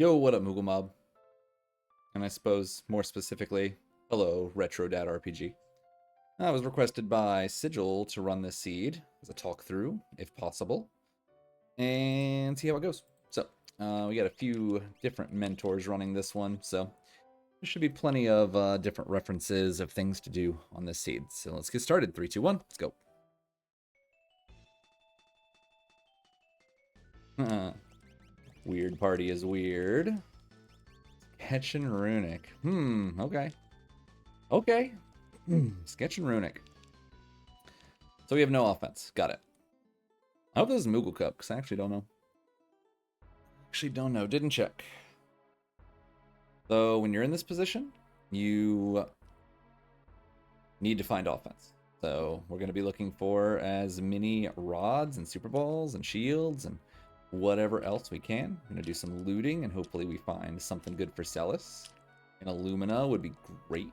Yo, what up, Moogle Mob? And I suppose, more specifically, hello, RetroDadRPG. I was requested by Sigil to run this seed as a talk through, if possible, and see how it goes. So, we got a few different mentors running this one, so there should be plenty of different references of things to do on this seed. So let's get started. 3, 2, 1, let's go. Weird party is weird. Sketch and Runic. Okay. Okay. Sketch and Runic. So we have no offense. Got it. I hope this is Moogle Cup, because I actually don't know. Didn't check. So when you're in this position, you need to find offense. So we're going to be looking for as many rods and super balls and shields and whatever else we can. I'm going to do some looting, and hopefully we find something good for Celis. An Illumina would be great.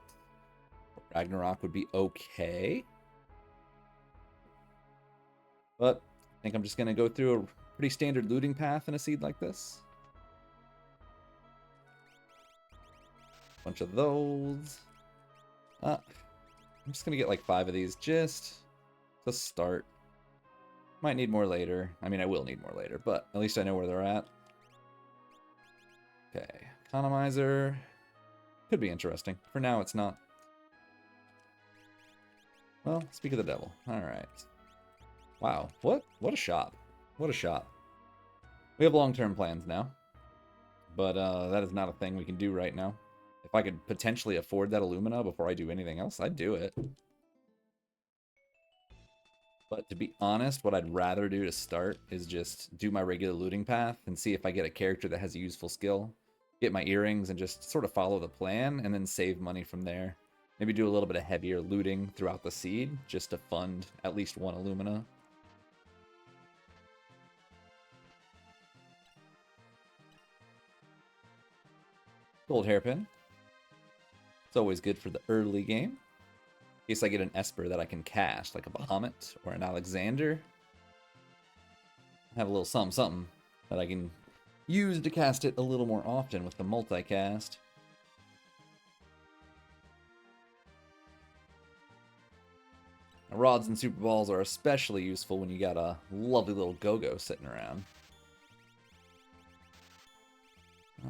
Ragnarok would be okay. But I think I'm just going to go through a pretty standard looting path in a seed like this. Bunch of those. I'm just going to get like 5 of these just to start. Might need more later. I mean, I will need more later, but at least I know where they're at. Okay, economizer. Could be interesting. For now, it's not. Well, speak of the devil. All right. Wow, what a shop. What a shop. We have long-term plans now, but that is not a thing we can do right now. If I could potentially afford that Illumina before I do anything else, I'd do it. But to be honest, what I'd rather do to start is just do my regular looting path and see if I get a character that has a useful skill, get my earrings, and just sort of follow the plan, and then save money from there. Maybe do a little bit of heavier looting throughout the seed, just to fund at least one Illumina. Gold hairpin. It's always good for the early game. In case I get an Esper that I can cast, like a Bahamut or an Alexander. I have a little something that I can use to cast it a little more often with the multicast. Now, rods and super balls are especially useful when you got a lovely little go-go sitting around.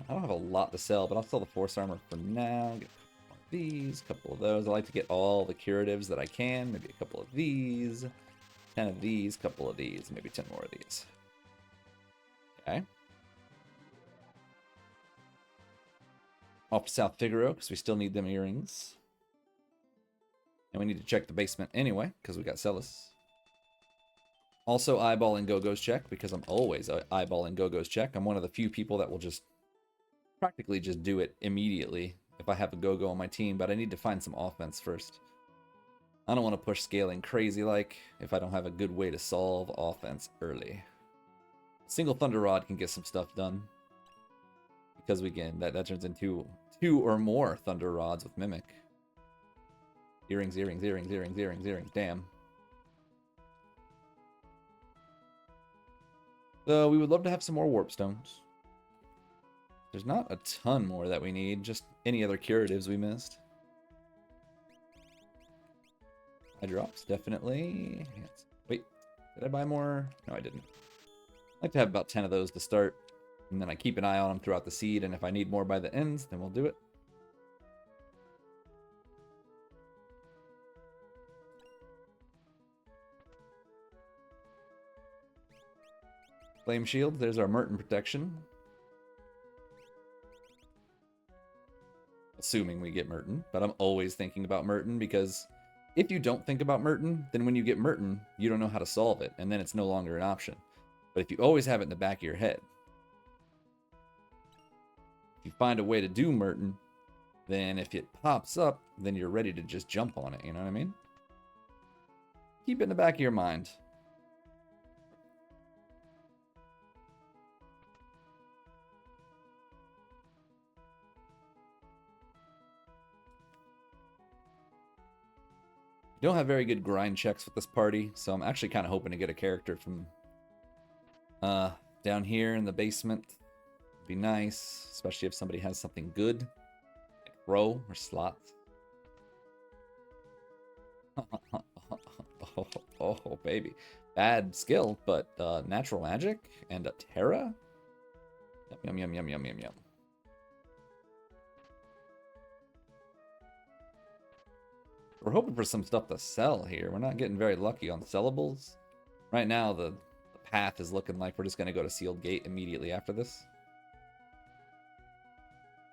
I don't have a lot to sell, but I'll sell the Force Armor for now. Get a couple more of these, a couple of those. I like to get all the curatives that I can. Maybe a couple of these, 10 of these, couple of these, maybe 10 more of these. Okay. Off to South Figaro, because we still need them earrings. And we need to check the basement anyway, because we got Celis. Also eyeballing Go-Go's check, because I'm always eyeballing Go-Go's check. I'm one of the few people that will just practically just do it immediately if I have a Go-Go on my team, but I need to find some offense first. I don't want to push scaling crazy like if I don't have a good way to solve offense early. Single Thunder Rod can get some stuff done, because we can that turns into 2 or more Thunder Rods with Mimic. Earrings, earrings, earrings, earrings, earrings, earrings. Damn. So we would love to have some more Warp Stones. There's not a ton more that we need, just any other curatives we missed. Eye drops, definitely. Yes. Wait, did I buy more? No, I didn't. I like to have about 10 of those to start, and then I keep an eye on them throughout the seed, and if I need more by the ends, then we'll do it. Flame shields, there's our Merton protection. Assuming we get Merton, but I'm always thinking about Merton, because if you don't think about Merton, then when you get Merton, you don't know how to solve it, and then it's no longer an option. But if you always have it in the back of your head, if you find a way to do Merton, then if it pops up, then you're ready to just jump on it, you know what I mean? Keep it in the back of your mind. Don't have very good grind checks with this party, so I'm actually kind of hoping to get a character from down here in the basement Be nice, especially if somebody has something good, like throw or slots. Oh, baby. Bad skill, but natural magic and a Terra? Yum, yum, yum, yum, yum, yum. We're hoping for some stuff to sell here. We're not getting very lucky on sellables. Right now, the path is looking like we're just going to go to Sealed Gate immediately after this.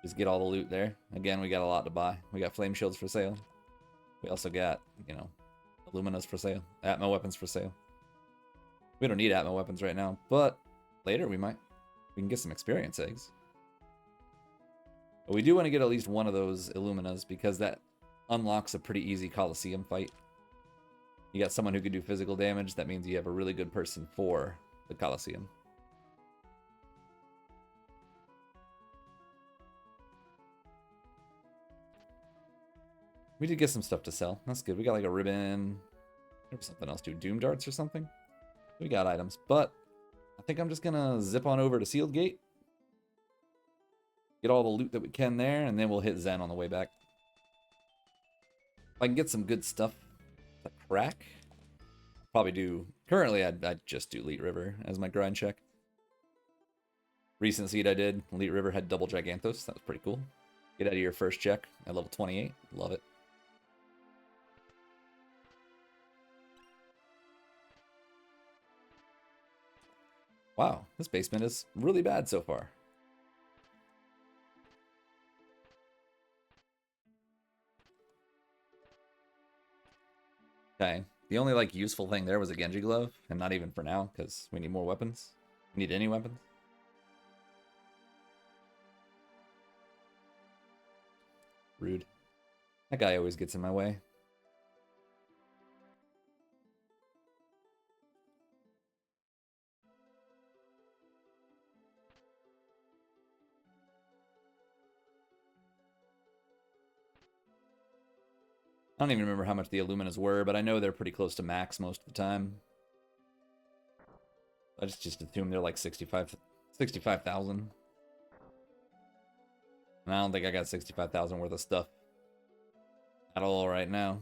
Just get all the loot there. Again, we got a lot to buy. We got flame shields for sale. We also got, you know, Illuminas for sale. Atmo weapons for sale. We don't need Atmo weapons right now, but later we might. We can get some experience eggs. But we do want to get at least one of those Illuminas because that unlocks a pretty easy Coliseum fight. You got someone who can do physical damage. That means you have a really good person for the Coliseum. We did get some stuff to sell. That's good. We got like a ribbon. There was something else too. Doom darts or something. We got items, but I think I'm just gonna zip on over to Sealed Gate. Get all the loot that we can there, and then we'll hit Zen on the way back. If I can get some good stuff to crack, probably do... Currently, I'd just do Elite River as my grind check. Recent seed I did, Elite River had double Gigantos. That was pretty cool. Get out of your first check at level 28. Love it. Wow, this basement is really bad so far. Okay, the only like useful thing there was a Genji glove, and not even for now, because we need more weapons. We need any weapons. Rude. That guy always gets in my way. I don't even remember how much the Illuminas were, but I know they're pretty close to max most of the time. I just assume they're like 65,000. And I don't think I got 65,000 worth of stuff at all right now.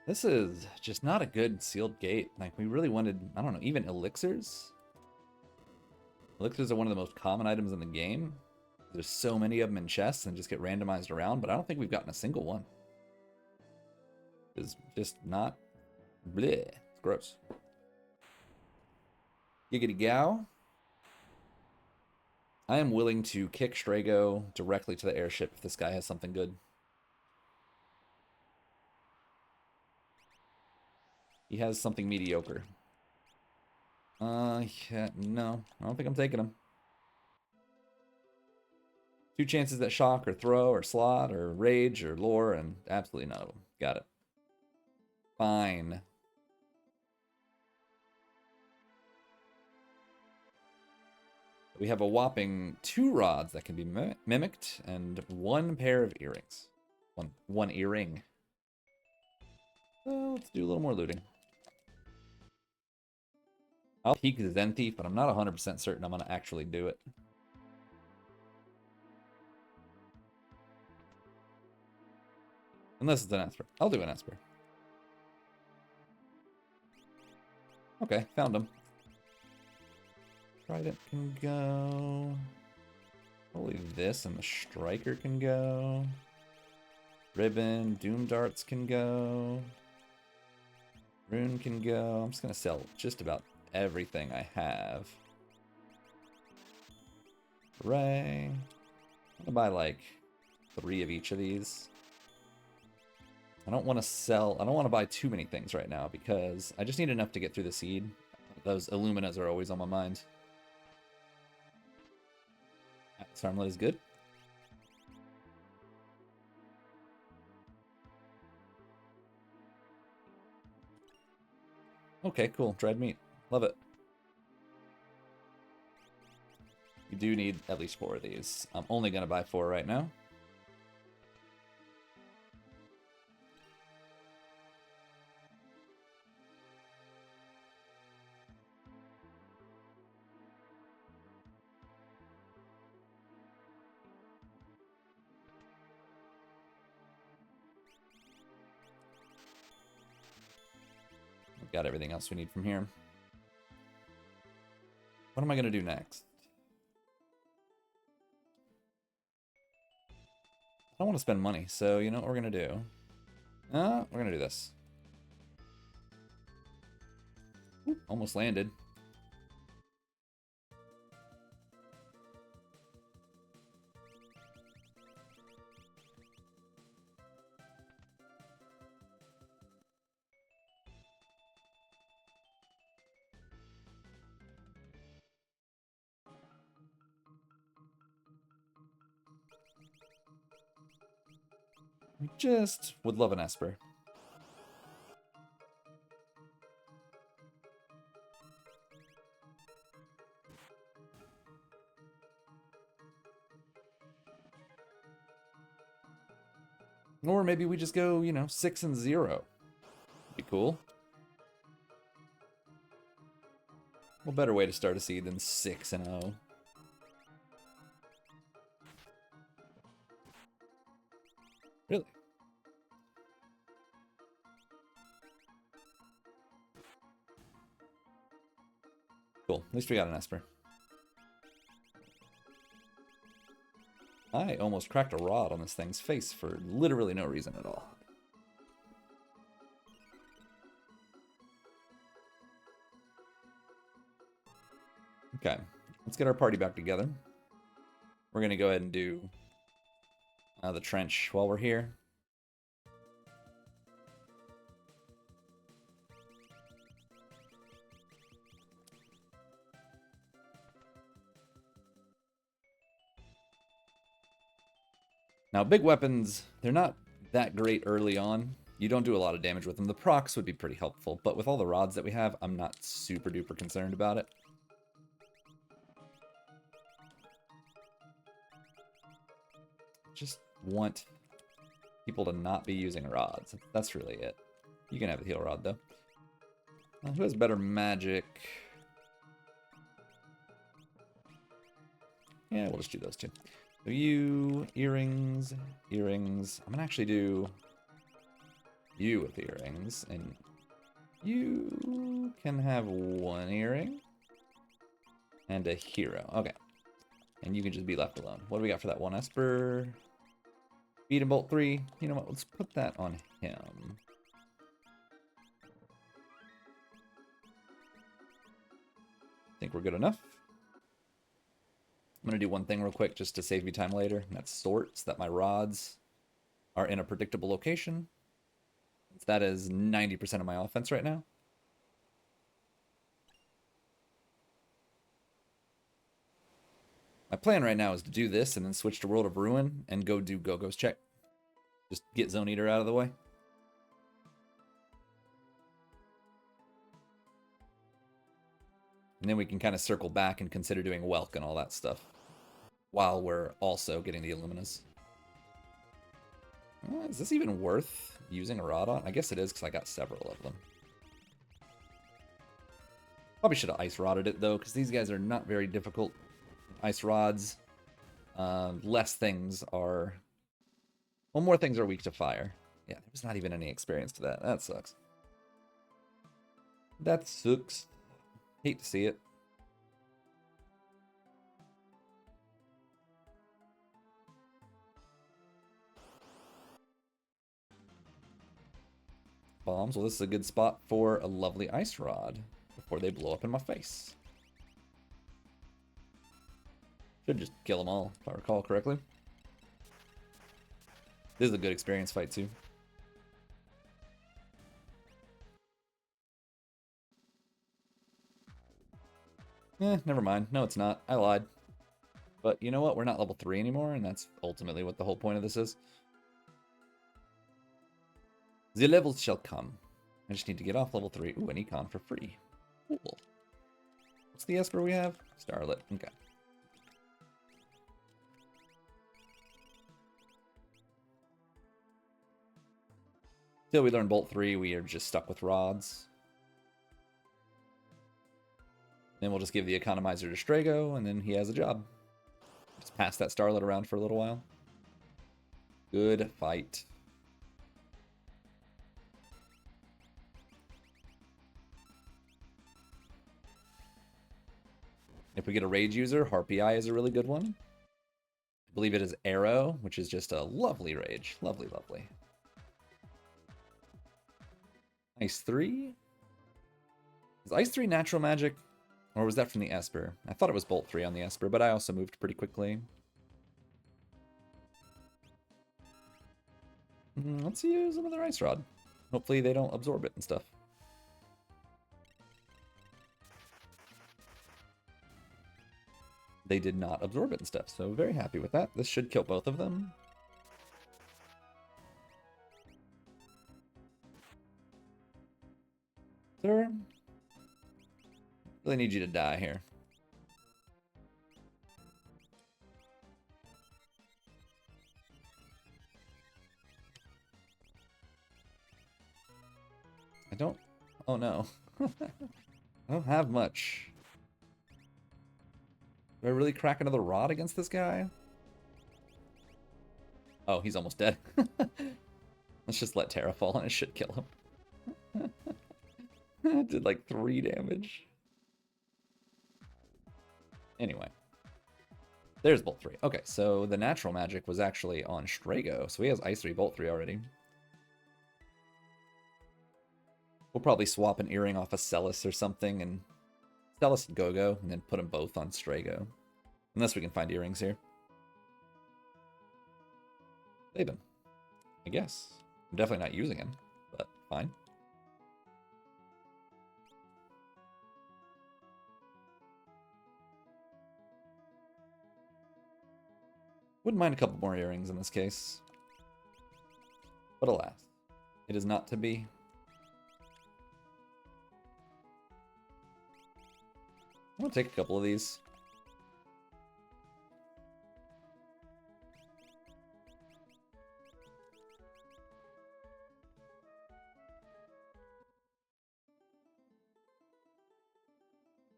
This is just not a good sealed gate. Like, we really wanted, I don't know, even elixirs? Elixirs are one of the most common items in the game. There's so many of them in chests and just get randomized around, but I don't think we've gotten a single one. It's just not... bleh. It's gross. Giggity gow. I am willing to kick Strago directly to the airship if this guy has something good. He has something mediocre. Yeah, no. I don't think I'm taking him. 2 chances at shock or throw or slot or rage or lore, and absolutely none of them. Got it. Fine. We have a whopping 2 rods that can be mimicked and 1 pair of earrings. One earring. Let's do a little more looting. I'll peek the Zen Thief, but I'm not 100% certain I'm going to actually do it. Unless it's an Esper. I'll do an Esper. Okay, found him. Trident can go. Probably this and the Striker can go. Ribbon, Doom Darts can go. Rune can go. I'm just going to sell just about everything I have. Hooray. I'm going to buy like 3 of each of these. I don't want to sell. I don't want to buy too many things right now because I just need enough to get through the seed. Those Illuminas are always on my mind. Starmlet is good. Okay, cool. Dried meat. Love it. You do need at least 4 of these. I'm only going to buy 4 right now. We've got everything else we need from here. What am I going to do next? I don't want to spend money, so you know what we're going to do? We're going to do this. Oop, almost landed. Just would love an Esper. Or maybe we just go, you know, 6 and 0. Be cool. What better way to start a seed than 6 and 0? Really? Cool. At least we got an Esper. I almost cracked a rod on this thing's face for literally no reason at all. Okay, let's get our party back together. We're going to go ahead and do the trench while we're here. Now, big weapons, they're not that great early on. You don't do a lot of damage with them. The procs would be pretty helpful, but with all the rods that we have, I'm not super duper concerned about it. Just want people to not be using rods. That's really it. You can have a heal rod, though. Who has better magic? Yeah, we'll just do those two. So you, earrings. I'm going to actually do you with earrings, and you can have 1 earring and a hero. Okay. And you can just be left alone. What do we got for that 1 Esper? Beat and Bolt 3. You know what? Let's put that on him. Think we're good enough. I'm going to do one thing real quick just to save me time later. And that's sort, so that my rods are in a predictable location. That is 90% of my offense right now. My plan right now is to do this and then switch to World of Ruin and go do Gogo's check. Just get Zone Eater out of the way. And then we can kind of circle back and consider doing Welk and all that stuff. While we're also getting the Illuminas. Is this even worth using a rod on? I guess it is because I got several of them. Probably should have ice rodded it though, because these guys are not very difficult. Ice rods. Less things are... Well, more things are weak to fire. Yeah, there's not even any experience to that. That sucks. That sucks. Hate to see it. Bombs. Well, this is a good spot for a lovely ice rod before they blow up in my face. Should just kill them all, if I recall correctly. This is a good experience fight, too. Never mind. No, it's not. I lied. But you know what? We're not level 3 anymore, and that's ultimately what the whole point of this is. The levels shall come. I just need to get off level 3. Ooh, an econ for free. Cool. What's the Esper we have? Starlit. Okay. Till we learn Bolt 3, we are just stuck with rods. Then we'll just give the economizer to Strago, and then he has a job. Just pass that Starlit around for a little while. Good fight. If we get a rage user, Harpy Eye is a really good one. I believe it is Arrow, which is just a lovely rage. Lovely, lovely. Ice 3? Is Ice 3 natural magic? Or was that from the Esper? I thought it was Bolt 3 on the Esper, but I also moved pretty quickly. Let's use another Ice Rod. Hopefully they don't absorb it and stuff. They did not absorb it and stuff, so very happy with that. This should kill both of them. Sir, really need you to die here. I don't... Oh no. I don't have much. Do I really crack another rod against this guy? Oh, he's almost dead. Let's just let Terra fall and it should kill him. It did like 3 damage. Anyway. There's Bolt 3. Okay, so the natural magic was actually on Strago. So he has Ice 3, Bolt 3 already. We'll probably swap an earring off a Celis or something and Celis and Go-Go, and then put them both on Strago. Unless we can find earrings here. Save him. I guess. I'm definitely not using him, but fine. Wouldn't mind a couple more earrings in this case. But alas, it is not to be. I'm gonna take a couple of these.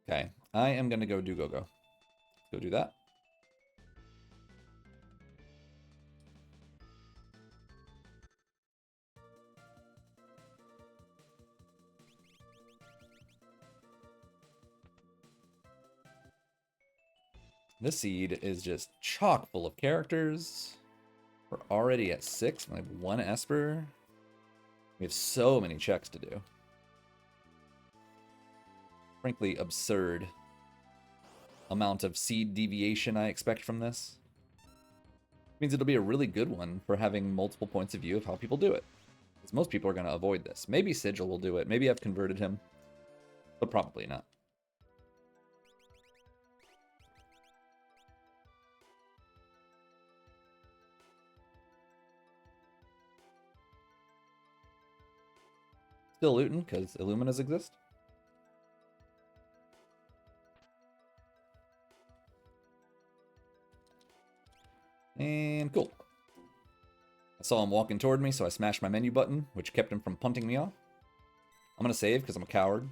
Okay, I am gonna go do Go-Go. Go do that. This seed is just chock full of characters. We're already at 6. We have 1 Esper. We have so many checks to do. Frankly, absurd amount of seed deviation I expect from this. Means it'll be a really good one for having multiple points of view of how people do it. Because most people are going to avoid this. Maybe Sigil will do it. Maybe I've converted him. But probably not. Still looting, because Illuminas exist. And cool. I saw him walking toward me, so I smashed my menu button, which kept him from punting me off. I'm going to save, because I'm a coward.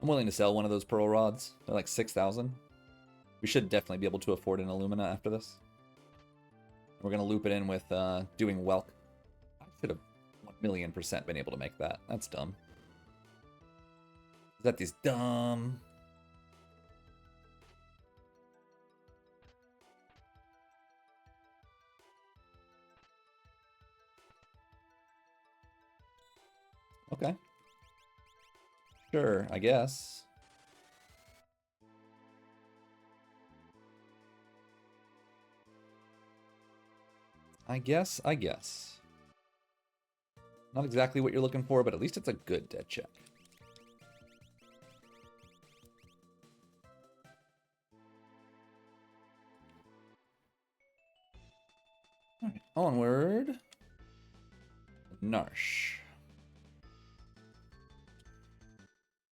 I'm willing to sell one of those pearl rods. They're like 6,000. We should definitely be able to afford an Illumina after this. We're going to loop it in with doing Welk. I should have 1,000,000% been able to make that. That's dumb. That is dumb. Okay. Sure, I guess. I guess. Not exactly what you're looking for, but at least it's a good dead check. All right, onward. Narsh.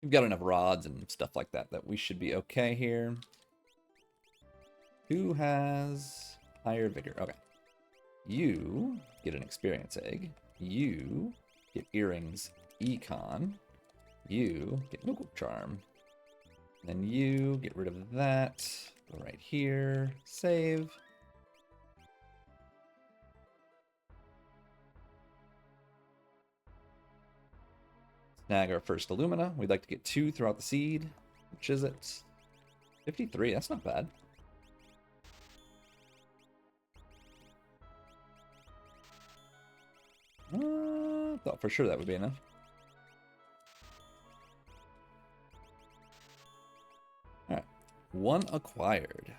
We've got enough rods and stuff like that that we should be okay here. Who has higher vigor? Okay. You get an experience egg. You get earrings econ. You get Moogle charm. Then you get rid of that. Go right here. Save. Snag our first Illumina. We'd like to get 2 throughout the seed. Which is it? 53. That's not bad. Thought for sure that would be enough. Alright. 1 acquired.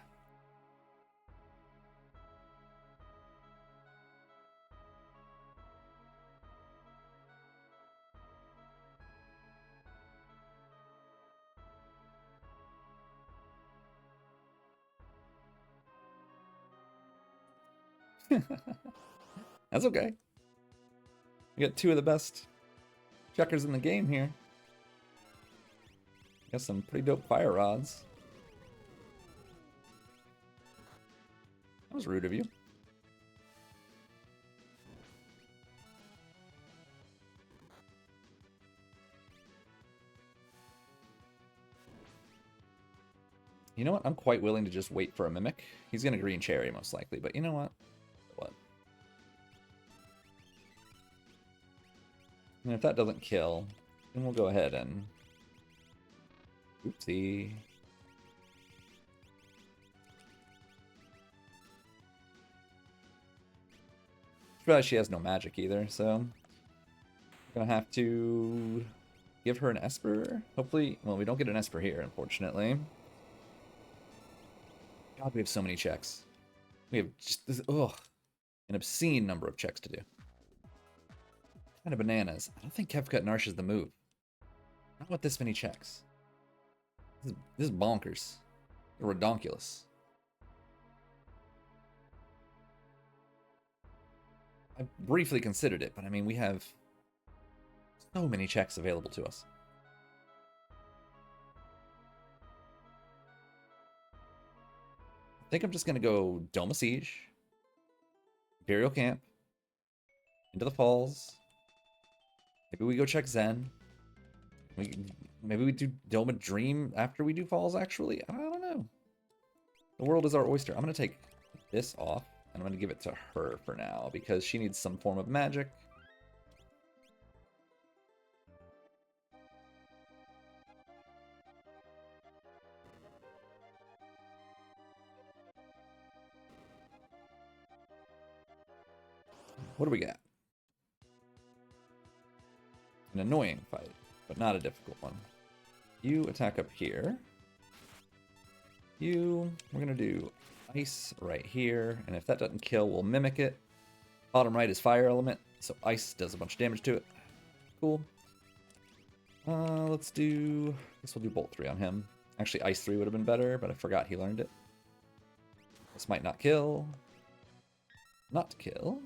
That's okay. We got 2 of the best checkers in the game here. Got some pretty dope fire rods. That was rude of you. You know what? I'm quite willing to just wait for a Mimic. He's going to green cherry most likely, but you know what? What? And if that doesn't kill, then we'll go ahead and... Oopsie. Realize she has no magic either, so... I'm gonna have to give her an Esper. Hopefully... Well, we don't get an Esper here, unfortunately. God, we have so many checks. We have just this, an obscene number of checks to do. Kind of bananas. I don't think Kevcut Narsh is the move. Not with this many checks. This is bonkers. Redonkulous. I briefly considered it, but I mean, we have so many checks available to us. I think I'm just going to go Dome of Siege, Imperial Camp, into the Falls. Maybe we go check Zen. Maybe we do Dome of Dream after we do Falls, actually. I don't know. The world is our oyster. I'm going to take this off, and I'm going to give it to her for now, because she needs some form of magic. What do we got? An annoying fight, but not a difficult one. You attack up here. We're gonna do ice right here, and if that doesn't kill, we'll mimic it. Bottom right is fire element, so ice does a bunch of damage to it. Cool. Let's do, I guess we'll do Bolt 3 on him. Actually, Ice 3 would have been better, but I forgot he learned it. This might not kill. Not kill.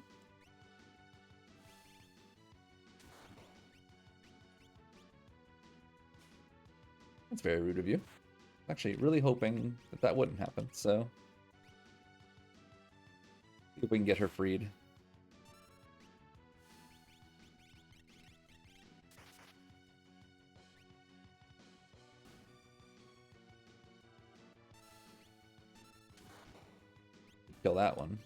That's very rude of you. Actually, really hoping that that wouldn't happen, so... see if we can get her freed. Kill that one.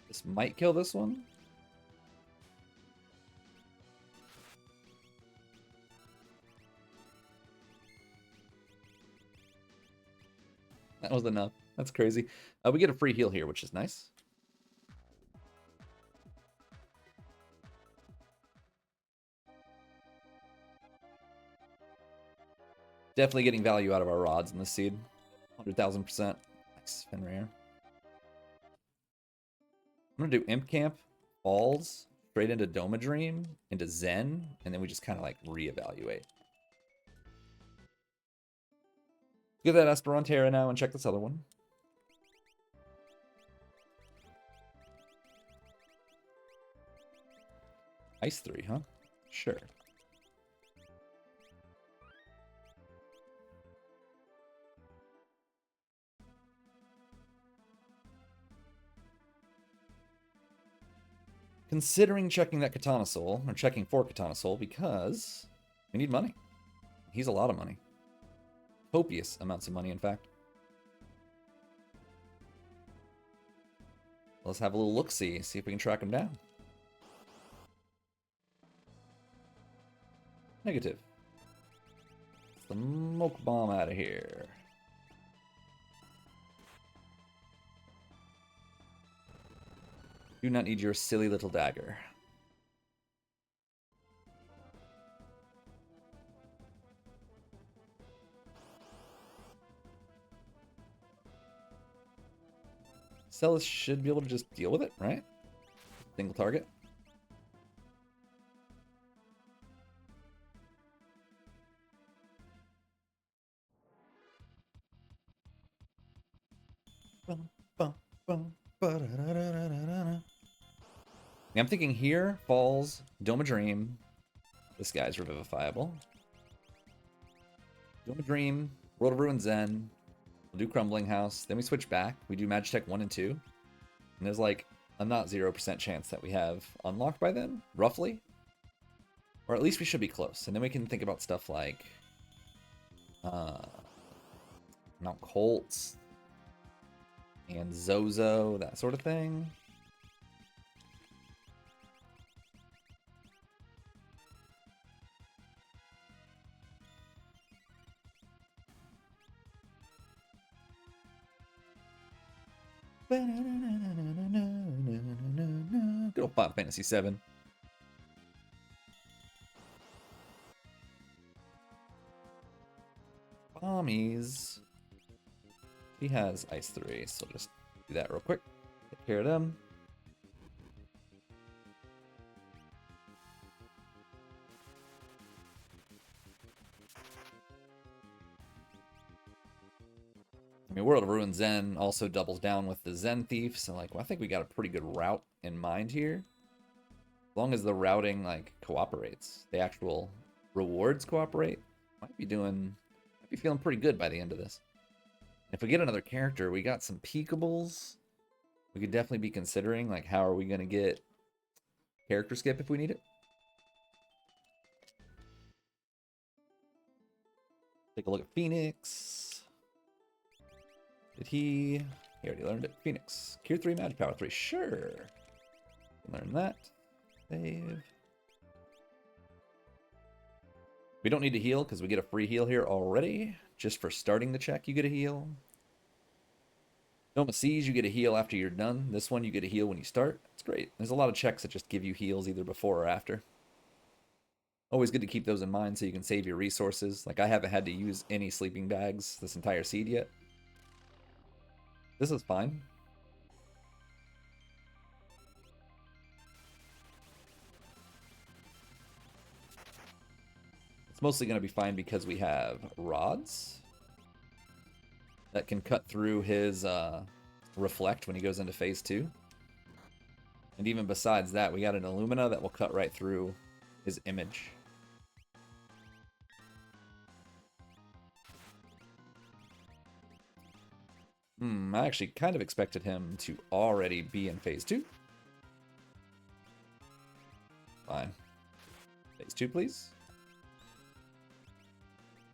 This might kill this one. That was enough. That's crazy. We get a free heal here, which is nice. Definitely getting value out of our rods in this seed. 100,000%. Nice, Fenrir. I'm gonna do Imp Camp, Falls, straight into Doma Dream, into Zen, and then we just kind of like reevaluate. Give that Esperantera now and check this other one. Ice 3, huh? Sure. Considering checking that Katana Soul, or checking for Katana Soul, because we need money. He's a lot of money. Copious amounts of money, in fact. Let's have a little look-see, see if we can track him down. Negative. Smoke bomb out of here. Do not need your silly little dagger. Celis should be able to just deal with it, right? Single target. I'm thinking here, Falls, Doma Dream. This guy's revivifiable. Doma Dream, World of Ruin Zen. We'll do Crumbling House. Then we switch back. We do Magitech 1 and 2. And there's like a not 0% chance that we have unlocked by then, roughly. Or at least we should be close. And then we can think about stuff like Mount Colts and Zozo, that sort of thing. Good old Final Fantasy VII. Bombies. He has Ice 3, so just do that real quick. Take care of them. I mean, World of Ruin Zen also doubles down with the Zen Thief, so like, well, I think we got a pretty good route in mind here. As long as the routing like cooperates, the actual rewards cooperate, might be feeling pretty good by the end of this. If we get another character, we got some peakables. We could definitely be considering like how are we gonna get character skip if we need it. Take a look at Phoenix. Did he already learned it. Phoenix. Cure 3, Magic Power 3. Sure. Learn that. Save. We don't need to heal because we get a free heal here already. Just for starting the check, you get a heal. Doma Siege, you get a heal after you're done. This one, you get a heal when you start. It's great. There's a lot of checks that just give you heals either before or after. Always good to keep those in mind so you can save your resources. Like, I haven't had to use any sleeping bags this entire seed yet. This is fine. It's mostly going to be fine because we have rods that can cut through his reflect when he goes into phase 2. And even besides that, we got an Illumina that will cut right through his image. I actually kind of expected him to already be in phase 2. Fine. Phase 2, please.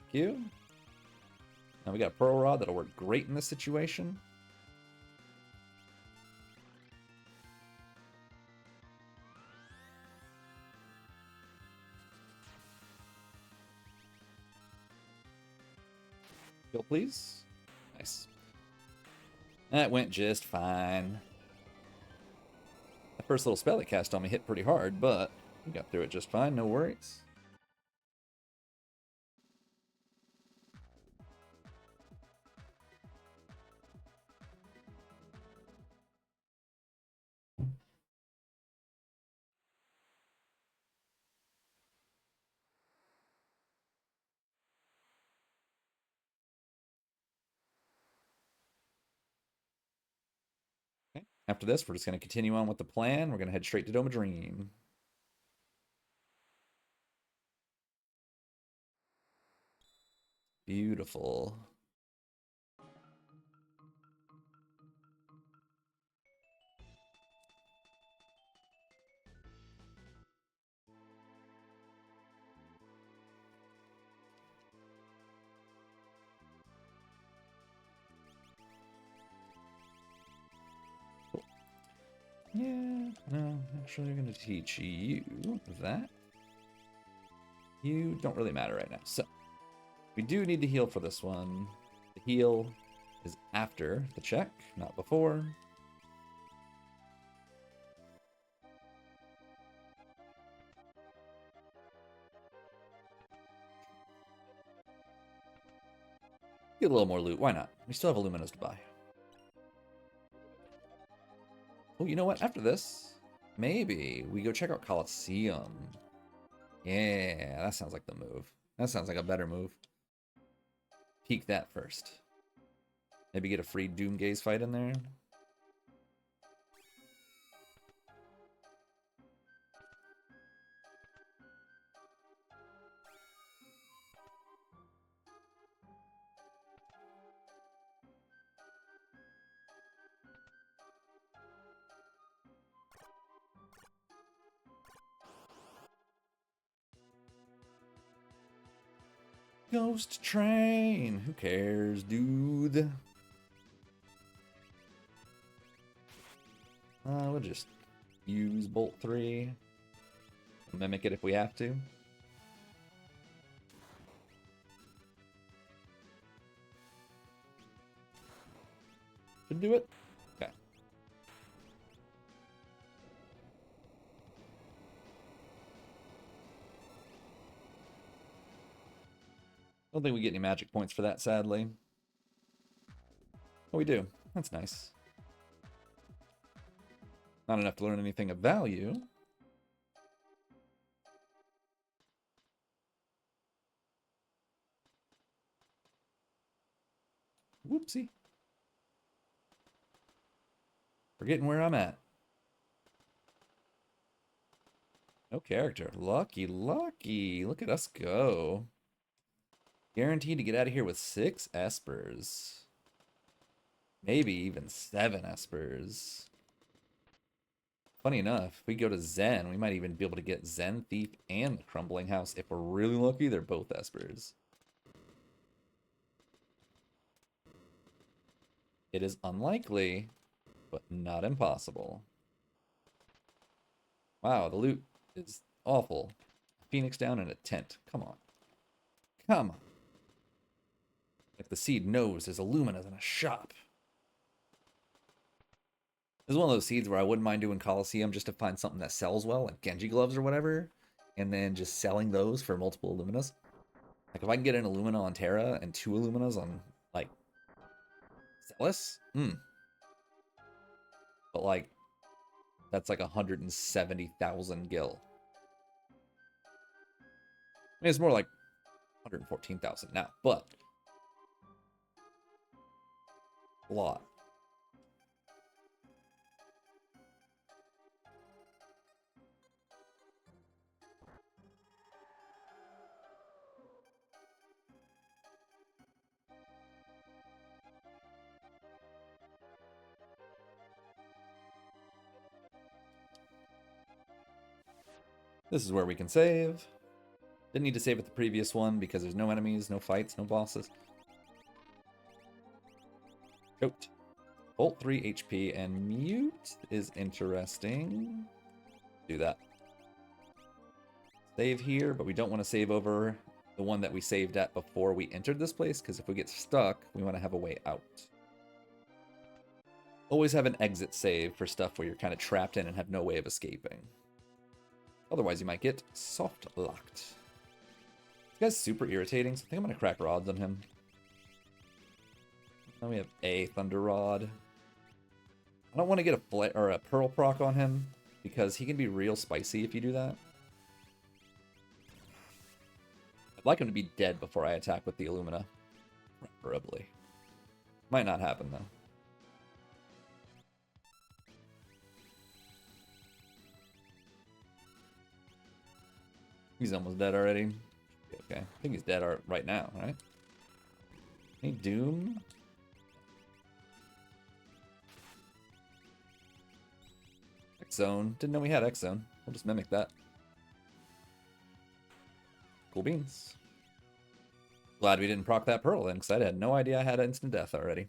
Thank you. Now we got a Pearl Rod that'll work great in this situation. Kill, please. Nice. That went just fine. That first little spell it cast on me hit pretty hard, but we got through it just fine, no worries. After this, we're just going to continue on with the plan. We're going to head straight to Dome of Dream. Beautiful. Yeah, no, actually, I'm going to teach you that. You don't really matter right now. So, we do need to heal for this one. The heal is after the check, not before. Get a little more loot. Why not? We still have Illuminas to buy. Oh, you know what? After this, maybe we go check out Colosseum. Yeah, that sounds like the move. That sounds like a better move. Peek that first. Maybe get a free Doomgaze fight in there. Ghost train. Who cares, dude? We'll just use Bolt 3. Mimic it if we have to. Should do it. Okay. Don't think we get any magic points for that, sadly. Oh, we do. That's nice. Not enough to learn anything of value. Whoopsie. Forgetting where I'm at. No character. Lucky, lucky. Look at us go. Guaranteed to get out of here with 6 espers. Maybe even 7 espers. Funny enough, if we go to Zen, we might even be able to get Zen Thief and the Crumbling House. If we're really lucky, they're both espers. It is unlikely, but not impossible. Wow, the loot is awful. Phoenix down in a tent. Come on. Come on. Like the seed knows there's Illuminas in a shop. This is one of those seeds where I wouldn't mind doing Colosseum just to find something that sells well, like Genji gloves or whatever, and then just selling those for multiple Illuminas. Like if I can get an Illumina on Terra and 2 Illuminas on, like, Celis? But, like, that's like 170,000 gil. I mean, it's more like 114,000 now, but a lot. This is where we can save. Didn't need to save at the previous one because there's no enemies, no fights, no bosses. Choked. Bolt 3 HP and mute is interesting. Do that. Save here, but we don't want to save over the one that we saved at before we entered this place, because if we get stuck, we want to have a way out. Always have an exit save for stuff where you're kind of trapped in and have no way of escaping. Otherwise, you might get soft locked. This guy's super irritating, so I think I'm going to crack rods on him. Now we have a Thunder Rod. I don't want to get a Pearl proc on him, because he can be real spicy if you do that. I'd like him to be dead before I attack with the Illumina. Preferably. Might not happen, though. He's almost dead already. Okay, I think he's dead right now, right? Any Doom? X-Zone. Didn't know we had X-Zone. We'll just mimic that. Cool beans. Glad we didn't proc that Pearl then, because I had no idea I had instant death already.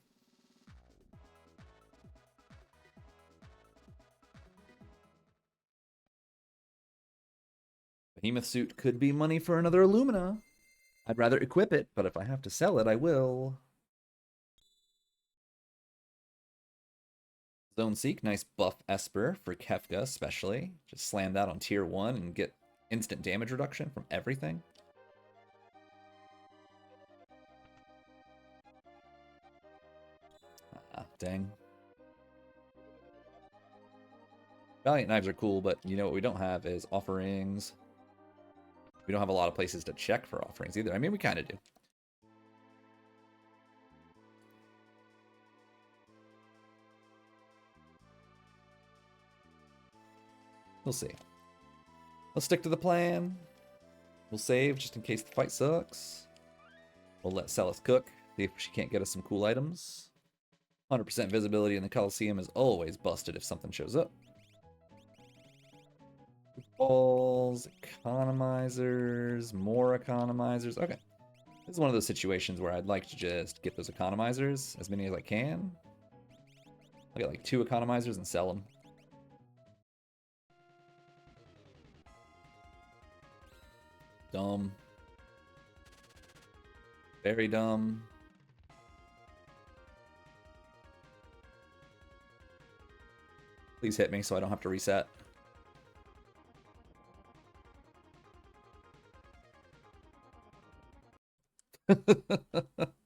Behemoth suit could be money for another Illumina. I'd rather equip it, but if I have to sell it, I will. Zone Seek, nice buff Esper for Kefka especially. Just slam that on tier 1 and get instant damage reduction from everything. Ah, dang. Valiant Knives are cool, but you know what we don't have is offerings. We don't have a lot of places to check for offerings either. I mean, we kind of do. We'll see. Let's stick to the plan. We'll save just in case the fight sucks. We'll let Celis cook, see if she can't get us some cool items. 100% visibility in the Coliseum is always busted if something shows up. Balls, economizers, more economizers. Okay. This is one of those situations where I'd like to just get those economizers, as many as I can. I'll get like 2 economizers and sell them. Dumb. Very dumb. Please hit me so I don't have to reset.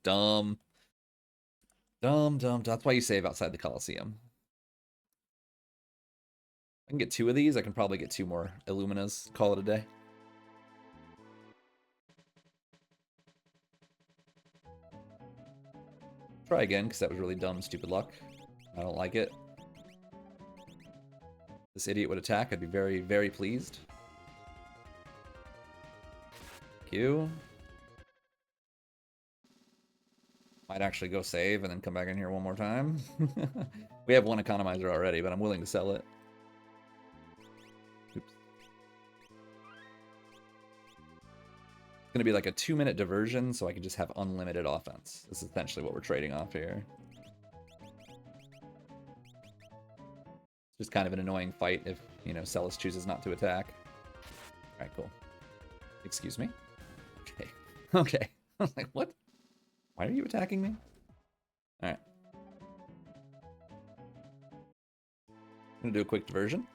Dumb. Dumb, dumb. That's why you save outside the Coliseum. I can get 2 of these. I can probably get 2 more Illuminas. Call it a day. Try again, because that was really dumb, stupid luck. I don't like it. This idiot would attack. I'd be very, very pleased. Q. Might actually go save and then come back in here one more time. We have 1 economizer already, but I'm willing to sell it. Oops. It's going to be like a 2-minute diversion, so I can just have unlimited offense. This is essentially what we're trading off here. It's just kind of an annoying fight if, you know, Celis chooses not to attack. Alright, cool. Excuse me? Okay. Okay. I was like, what? Why are you attacking me? Alright. I'm gonna do a quick diversion.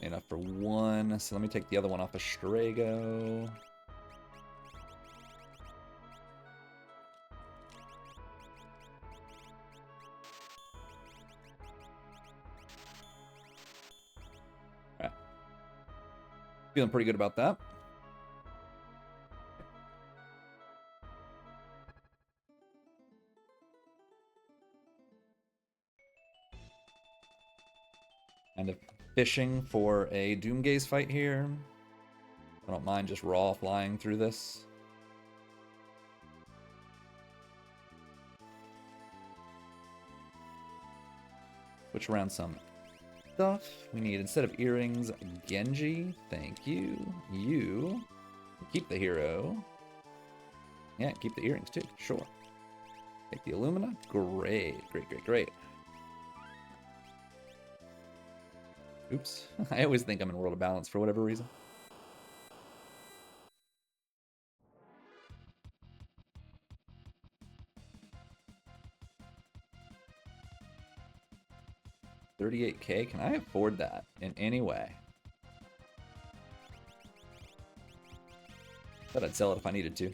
Enough for 1, so let me take the other one off of Strago. Alright. Feeling pretty good about that. Kind of fishing for a Doomgaze fight here. I don't mind just raw flying through this. Switch around some stuff. We need, instead of earrings, Genji. Thank you. You. Keep the hero. Yeah, keep the earrings too. Sure. Take the Illumina. Great, great, great, great. Oops. I always think I'm in World of Balance for whatever reason. $38K? Can I afford that in any way? Bet I'd sell it if I needed to.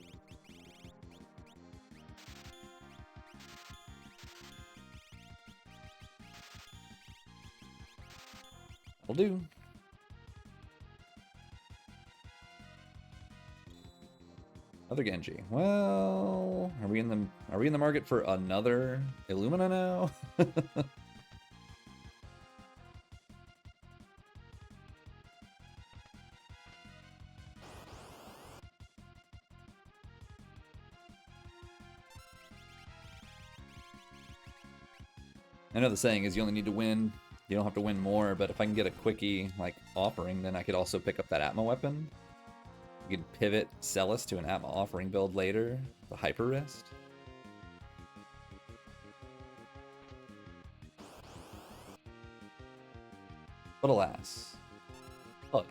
Will do. Other Genji. Well, are we in the market for another Illumina now? I know the saying is you only need to win, you don't have to win more, but if I can get a quickie, like, offering, then I could also pick up that Atma weapon. You could pivot Celis to an Atma offering build later, the Hyper Rest. But alas. Oh.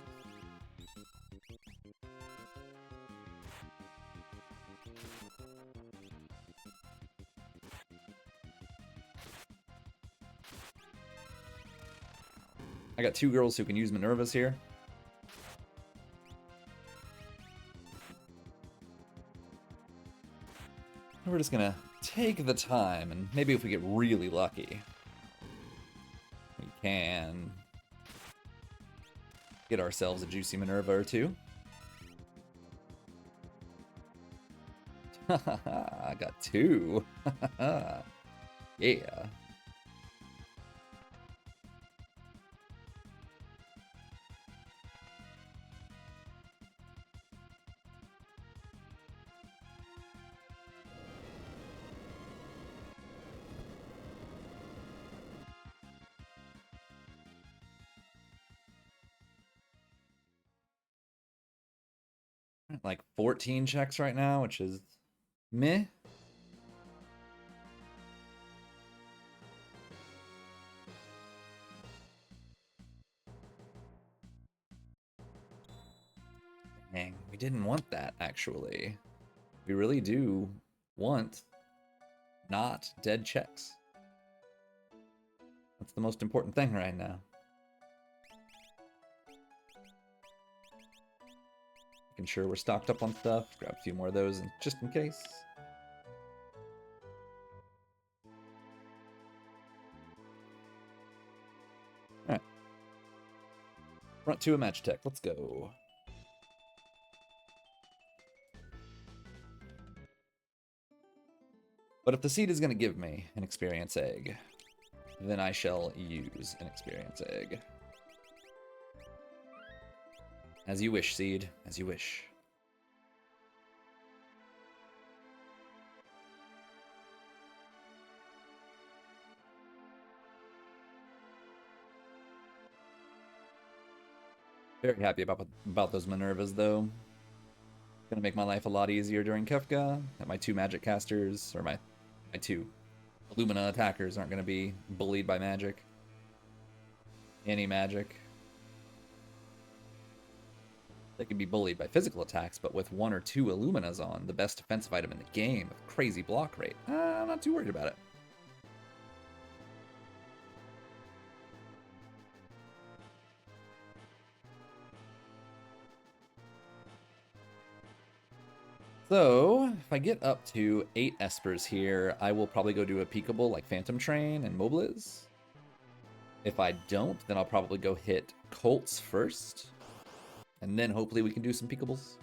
I got two girls who can use Minervas here. We're just gonna take the time, and maybe if we get really lucky, we can get ourselves a juicy Minerva or two. I got two. Yeah. Like 14 checks right now, which is meh. Dang, we didn't want that, actually. We really do want not dead checks. That's the most important thing right now. Making sure we're stocked up on stuff. Grab a few more of those just in case. Alright. Front to a match tech. Let's go. But if the seed is going to give me an experience egg, then I shall use an experience egg. As you wish, seed. As you wish. Very happy about those Minervas, though. Gonna make my life a lot easier during Kefka. That my two magic casters, or my two Illumina attackers aren't gonna be bullied by magic. Any magic. They can be bullied by physical attacks, but with one or two Illuminas on, the best defensive item in the game, with crazy block rate, I'm not too worried about it. So, if I get up to 8 Espers here, I will probably go do a peekable like Phantom Train and Mobliz. If I don't, then I'll probably go hit Colts first. And then hopefully we can do some peekables.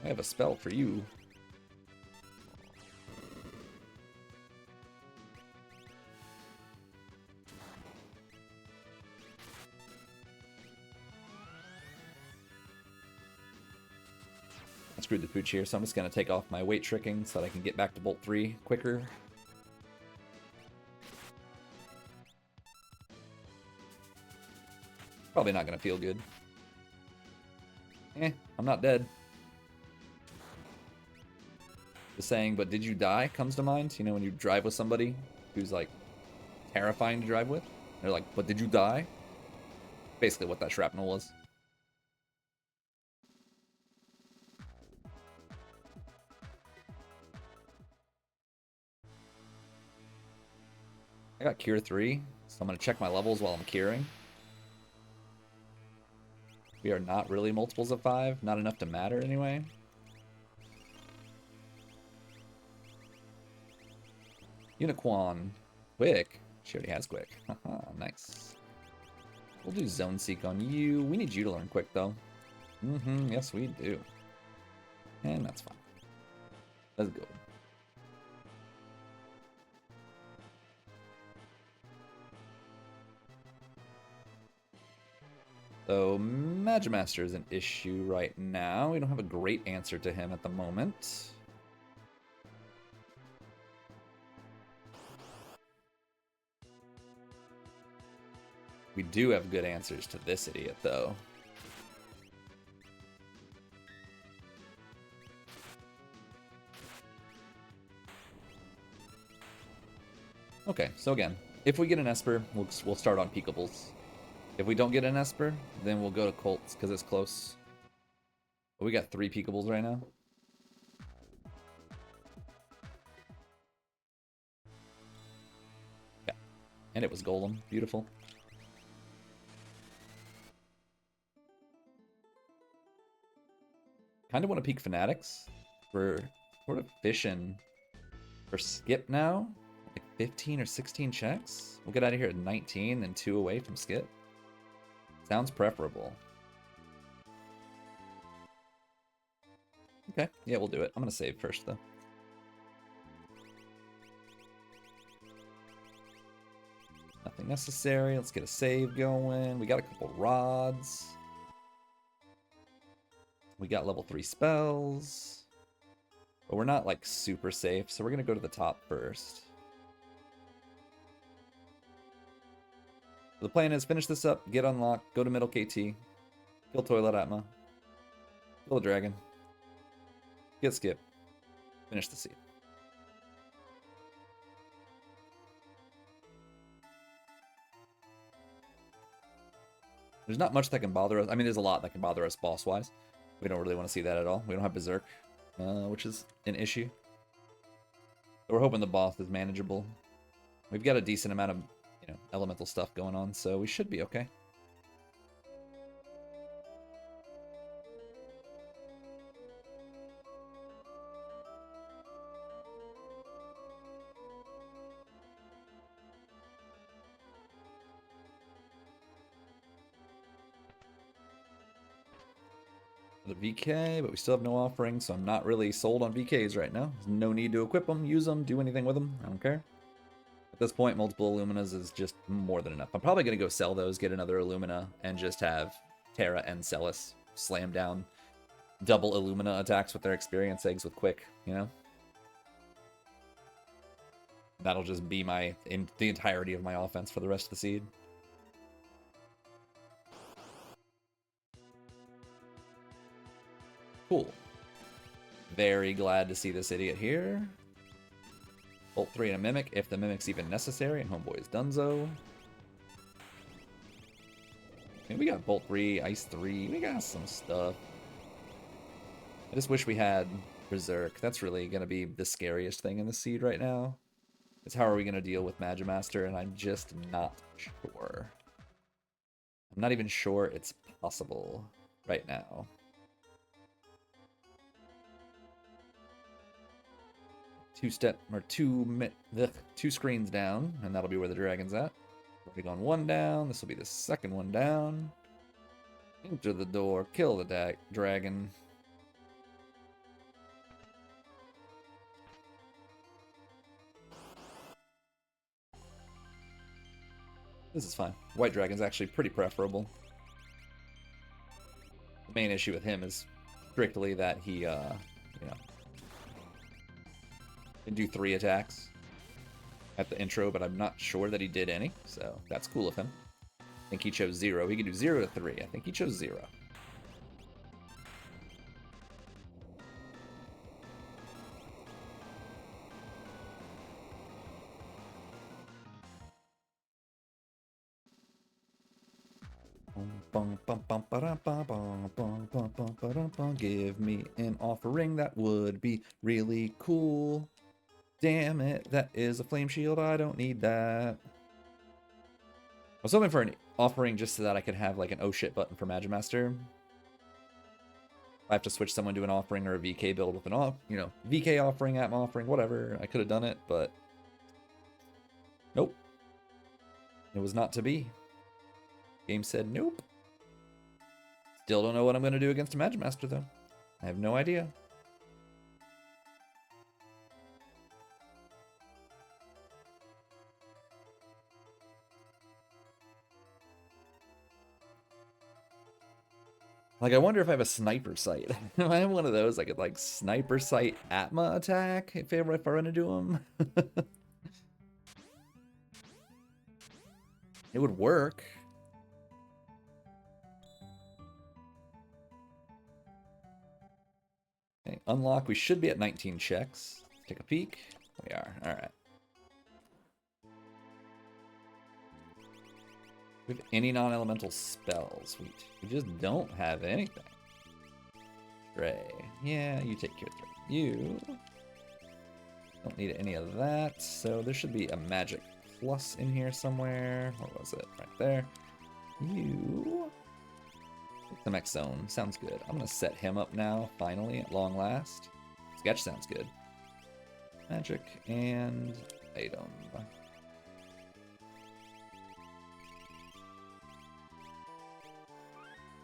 I have a spell for you. I screwed the pooch here, so I'm just going to take off my weight tricking so that I can get back to Bolt 3 quicker. Probably not going to feel good. I'm not dead. The saying, but did you die, comes to mind. You know, when you drive with somebody who's, like, terrifying to drive with. They're like, but did you die? Basically what that shrapnel was. I got Cure 3, so I'm going to check my levels while I'm curing. We are not really multiples of 5. Not enough to matter anyway. Unicorn. Quick. She already has quick. Haha, nice. We'll do Zone Seek on you. We need you to learn quick, though. Yes, we do. And that's fine. Let's go. So, Magimaster is an issue right now. We don't have a great answer to him at the moment. We do have good answers to this idiot, though. Okay, so again, if we get an Esper, we'll start on Peekables. If we don't get an Esper, then we'll go to Colts, because it's close. But we got 3 Peekables right now. Yeah, and it was Golem. Beautiful. Kind of want to peek Fanatics. We're sort of fishing for Skip now. Like 15 or 16 checks. We'll get out of here at 19 and 2 away from Skip. Sounds preferable. Okay, yeah, we'll do it. I'm going to save first, though. Nothing necessary. Let's get a save going. We got a couple rods. We got level 3 spells. But we're not, like, super safe, so we're going to go to the top first. The plan is finish this up, get unlocked, go to middle KT, kill Toilet Atma, kill the dragon, get Skip, finish the seed. There's not much that can bother us. I mean, there's a lot that can bother us boss-wise. We don't really want to see that at all. We don't have Berserk, which is an issue. But we're hoping the boss is manageable. We've got a decent amount of, elemental stuff going on, so we should be okay. The VK, but we still have no offering, so I'm not really sold on VKs right now. There's no need to equip them, use them, do anything with them. I don't care. At this point, multiple Illuminas is just more than enough. I'm probably going to go sell those, get another Illumina, and just have Terra and Celis slam down double Illumina attacks with their experience eggs with quick, That'll just be the entirety of my offense for the rest of the seed. Cool. Very glad to see this idiot here. Bolt 3 and a Mimic, if the Mimic's even necessary, and Homeboy is Dunzo. I mean, we got Bolt 3, Ice 3, we got some stuff. I just wish we had Berserk. That's really going to be the scariest thing in the seed right now. Is how are we going to deal with Magimaster, and I'm just not sure. I'm not even sure it's possible right now. Two screens down, and that'll be where the dragon's at. Already gone 1 down. This will be the second one down. Enter the door, kill the dragon. This is fine. White dragon's actually pretty preferable. The main issue with him is strictly that he, can do 3 attacks at the intro, but I'm not sure that he did any, so that's cool of him. I think he chose 0. He can do 0 to 3. I think he chose 0. Give me an offering, that would be really cool. Damn it, that is a flame shield. I don't need that. I was hoping for an offering just so that I could have like an oh shit button for Magimaster. I have to switch someone to an offering or a VK build with an VK offering, Atma offering, whatever. I could have done it, but nope. It was not to be. Game said nope. Still don't know what I'm going to do against a Magic Master, though. I have no idea. Like, I wonder if I have a sniper sight. If I have one of those, I could, like, sniper sight Atma attack if I run into him. It would work. Okay, unlock. We should be at 19 checks. Take a peek. We are. All right. We have any non-elemental spells? We just don't have anything. Stray. Yeah, you take care of Stray. You don't need any of that. So there should be a magic plus in here somewhere. What was it? Right there. You. The mech zone. Sounds good. I'm going to set him up now, finally, at long last. Sketch sounds good. Magic and item.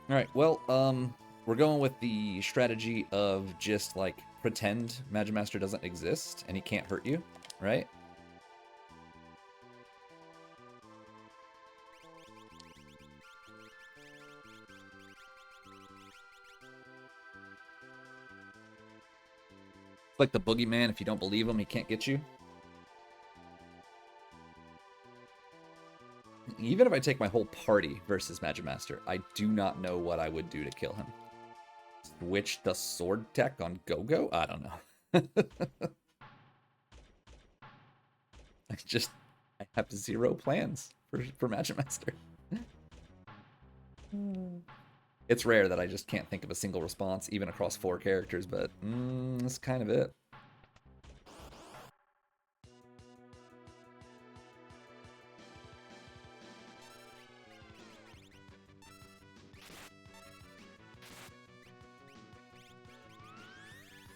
Alright, well, we're going with the strategy of just, like, pretend Magic Master doesn't exist and he can't hurt you, right? Like the boogeyman, if you don't believe him, he can't get you. Even if I take my whole party versus Magic Master, I do not know what I would do to kill him. Switch the sword tech on Go-Go? I don't know. I have zero plans for Magic Master. It's rare that I just can't think of a single response, even across 4 characters, but that's kind of it.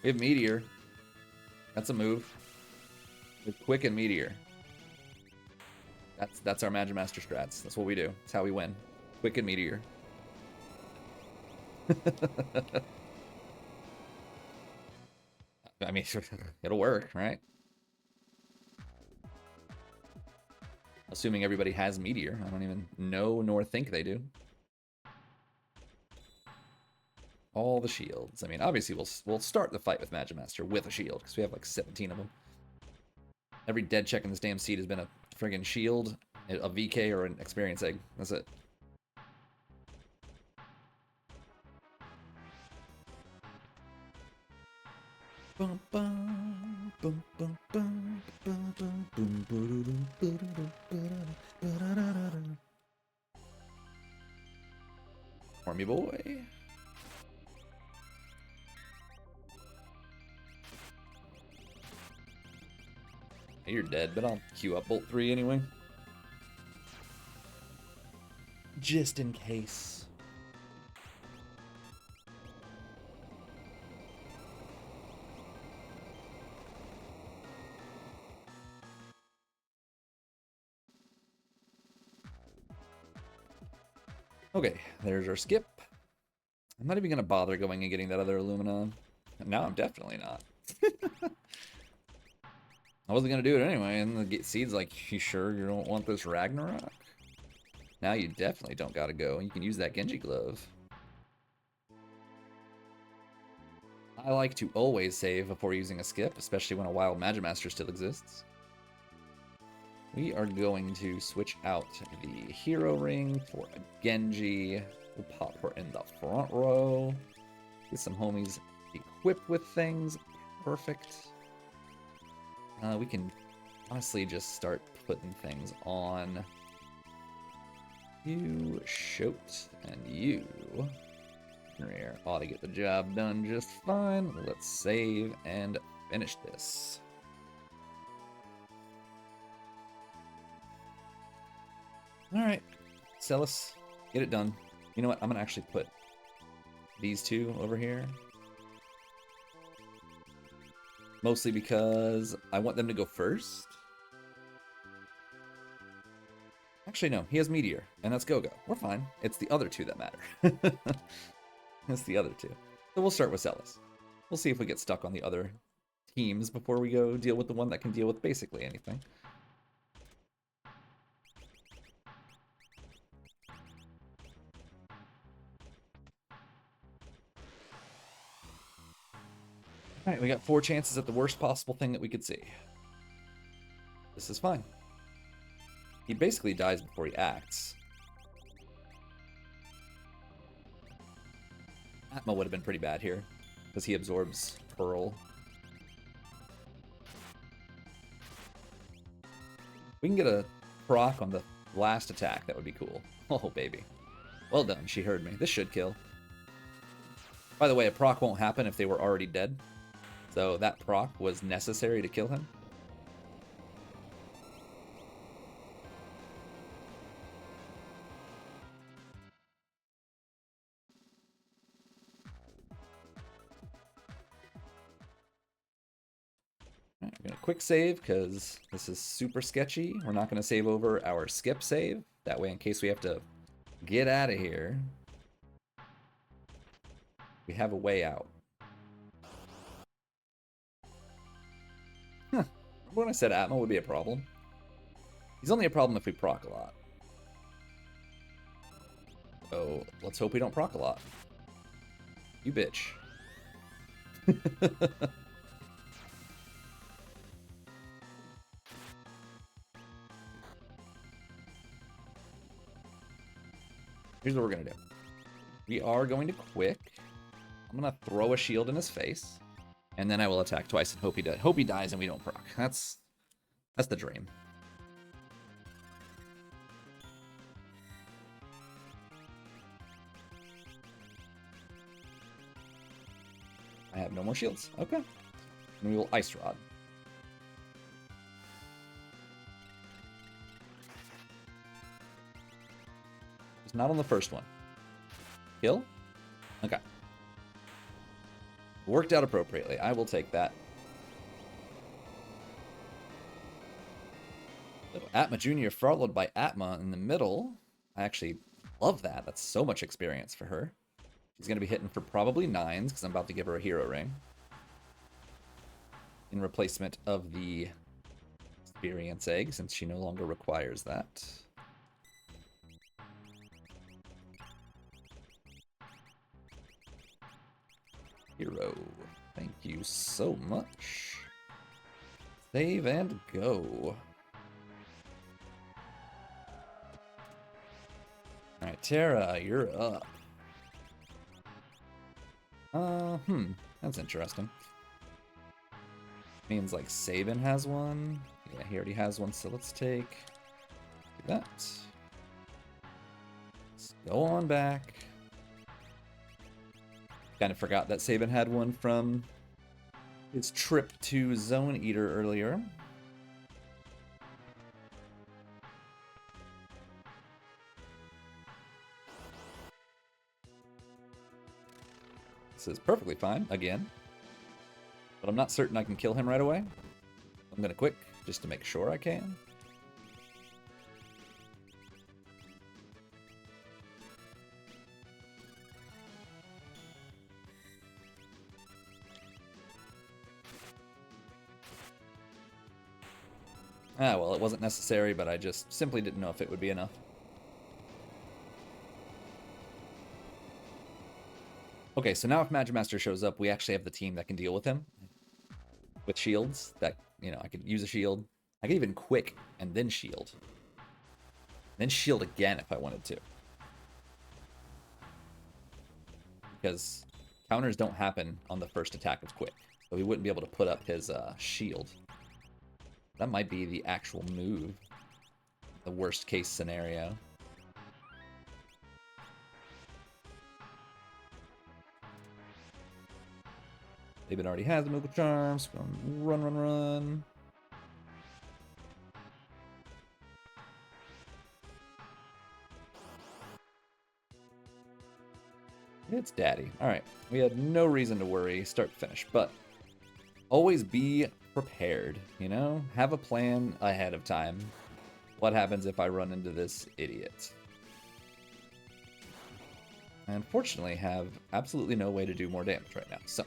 We have Meteor. That's a move. With Quick and Meteor. That's our Magic Master strats. That's what we do. That's how we win. Quick and Meteor. I mean, it'll work, right? Assuming everybody has Meteor. I don't even know nor think they do. All the shields. I mean, obviously we'll start the fight with Magic Master with a shield, because we have like 17 of them. Every dead check in this damn seed has been a friggin' shield, a VK, or an experience egg. That's it. Bum, bum, bum, bum, bum, bum, bum, bum, Army boy. You're dead, but I'll queue up Bolt 3 anyway. Just in case. Okay, there's our skip. I'm not even going to bother going and getting that other Illuminon. Now I'm definitely not. I wasn't going to do it anyway, and the seed's like, you sure you don't want this Ragnarok? Now you definitely don't got to go. You can use that Genji glove. I like to always save before using a skip, especially when a wild Magic Master still exists. We are going to switch out the hero ring for a Genji. We'll pop her in the front row. Get some homies equipped with things. Perfect. We can honestly just start putting things on. You, Shoat, and you. Here, ought to get the job done just fine. Let's save and finish this. Alright, Celis, get it done. You know what, I'm going to actually put these two over here. Mostly because I want them to go first. Actually, no. He has Meteor, and that's Go-Go. We're fine. It's the other two that matter. It's the other two. So we'll start with Celis. We'll see if we get stuck on the other teams before we go deal with the one that can deal with basically anything. Alright, we got 4 chances at the worst possible thing that we could see. This is fine. He basically dies before he acts. Atma would have been pretty bad here, because he absorbs Pearl. We can get a proc on the last attack, that would be cool. Oh, baby. Well done, she heard me. This should kill. By the way, a proc won't happen if they were already dead. So that proc was necessary to kill him. We're going to quick save because this is super sketchy. We're not going to save over our skip save. That way, in case we have to get out of here, we have a way out. Huh. Remember when I said Atma would be a problem? He's only a problem if we proc a lot. So let's hope we don't proc a lot. You bitch. Here's what we're going to do. We are going to quick. I'm going to throw a shield in his face. And then I will attack twice and hope he dies and we don't proc. That's the dream. I have no more shields. Okay. And we will Ice Rod. It's not on the first one. Kill? Okay. Worked out appropriately. I will take that. So Atma Jr. followed by Atma in the middle. I actually love that. That's so much experience for her. She's going to be hitting for probably 9s because I'm about to give her a hero ring. In replacement of the experience egg since she no longer requires that. Hero. Thank you so much. Save and go. Alright, Terra, you're up. That's interesting. Means like Sabin has one. Yeah, he already has one, so let's take that. Let's go on back. Kind of forgot that Sabin had one from his trip to Zone Eater earlier. This is perfectly fine, again. But I'm not certain I can kill him right away. I'm gonna quick, just to make sure I can. Ah, well, it wasn't necessary, but I just simply didn't know if it would be enough. Okay, so now if Magimaster shows up, we actually have the team that can deal with him. With shields, that, you know, I could use a shield. I could even quick and then shield. Then shield again if I wanted to. Because counters don't happen on the first attack of quick. So he wouldn't be able to put up his shield. That might be the actual move. The worst case scenario. David already has the Moogle Charms. Run, run, run. It's Daddy. Alright. We had no reason to worry start to finish, but always be prepared, you know? Have a plan ahead of time. What happens if I run into this idiot? I unfortunately have absolutely no way to do more damage right now, so.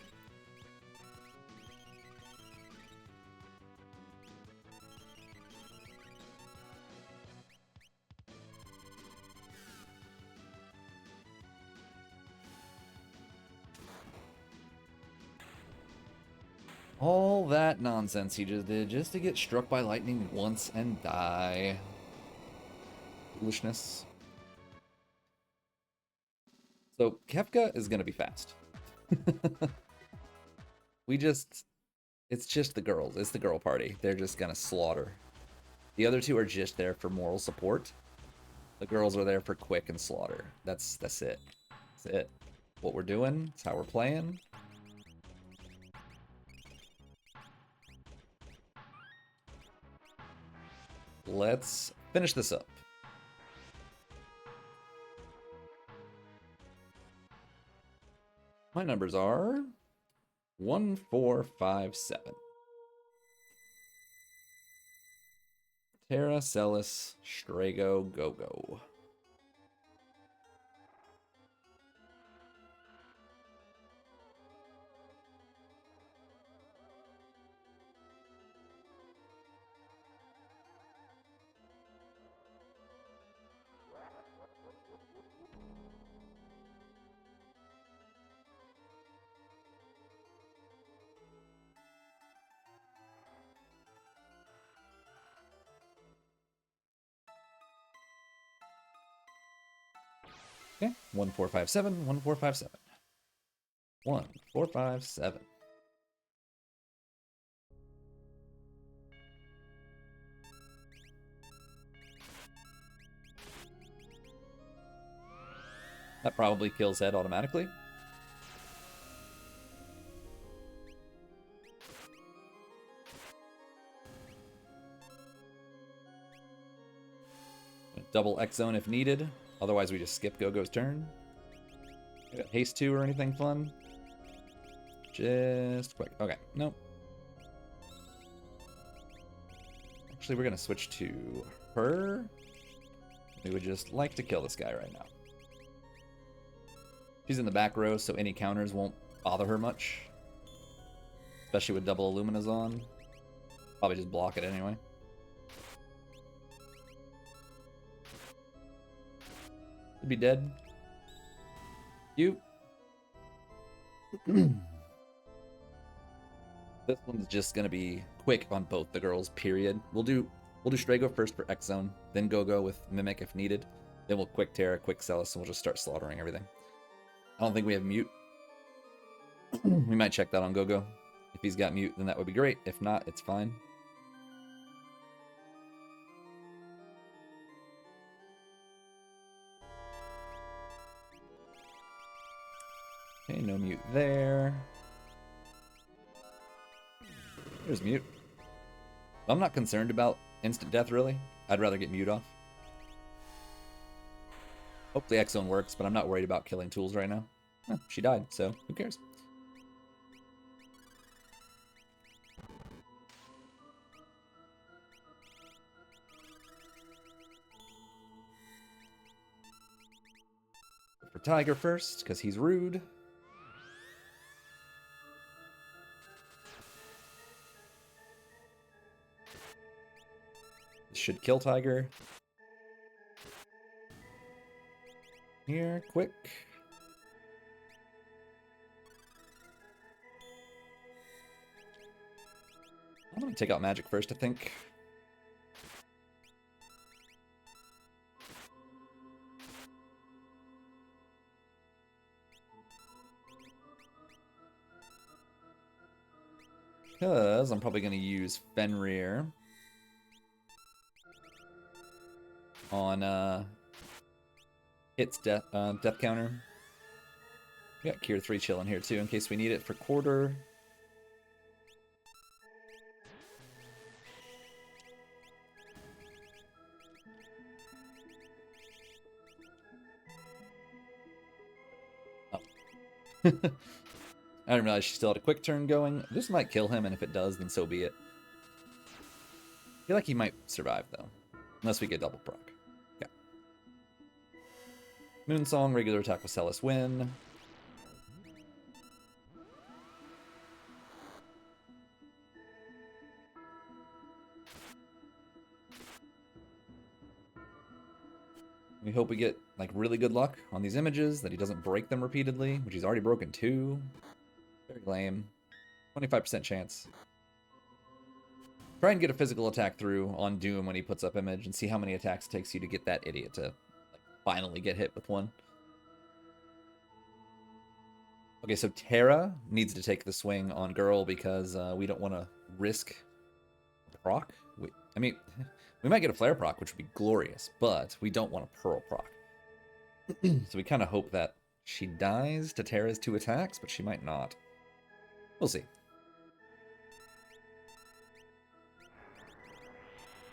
All that nonsense he just did just to get struck by lightning once and die. Foolishness. So Kefka is going to be fast. It's just the girls. It's the girl party. They're just going to slaughter. The other two are just there for moral support. The girls are there for quick and slaughter. That's it. That's it. What we're doing. It's how we're playing. Let's finish this up. My numbers are 1, 4, 5, 7. Terra, Celis, Strago, Go-Go. Okay, 1, 4, 5, 7, 1, 4, 5, 7. 1, 4, 5, 7. That probably kills Ed automatically. Double X zone if needed. Otherwise, we just skip Go-Go's turn. We got haste 2 or anything fun? Just quick. Okay, nope. Actually, we're going to switch to her. We would just like to kill this guy right now. She's in the back row, so any counters won't bother her much. Especially with double Illuminas on. Probably just block it anyway. Could be dead. You. This one's just gonna be quick on both the girls, period. We'll do Strago first for X Zone, then Go-Go with Mimic if needed. Then we'll quick Terra, quick Celis, and we'll just start slaughtering everything. I don't think we have mute. We might check that on Go-Go. If he's got mute, then that would be great. If not, it's fine. Okay, no mute there. There's mute. I'm not concerned about instant death, really. I'd rather get mute off. Hopefully X-Zone works, but I'm not worried about killing tools right now. She died, so who cares? For Tiger first, because he's rude. This should kill Tiger. Here, quick. I'm gonna take out magic first, I think. Because I'm probably gonna use Fenrir on its death counter. We got Cure 3 chilling here too in case we need it for quarter. Oh. I didn't realize she still had a quick turn going. This might kill him, and if it does, then so be it. I feel like he might survive though. Unless we get double proc. Yeah. Moonsong, regular attack with Celis win. We hope we get like really good luck on these images, that he doesn't break them repeatedly, which he's already broken 2. Very lame. 25% chance. Try and get a physical attack through on Doom when he puts up image and see how many attacks it takes you to get that idiot to like, finally get hit with one. Okay, so Terra needs to take the swing on Girl because we don't want to risk proc. I mean, we might get a Flare proc, which would be glorious, but we don't want a Pearl proc. So we kind of hope that she dies to Terra's 2 attacks, but she might not. We'll see.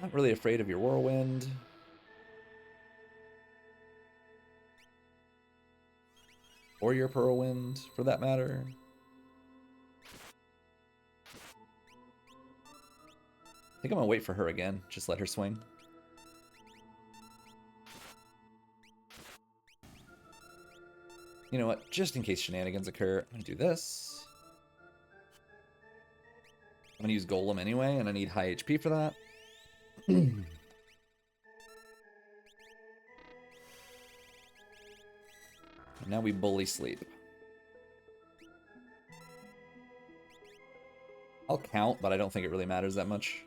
Not really afraid of your Whirlwind. Or your Whirlwind, for that matter. I think I'm gonna wait for her again. Just let her swing. You know what? Just in case shenanigans occur, I'm gonna do this. I'm gonna use Golem anyway, and I need high HP for that. And now we bully sleep. I'll count, but I don't think it really matters that much.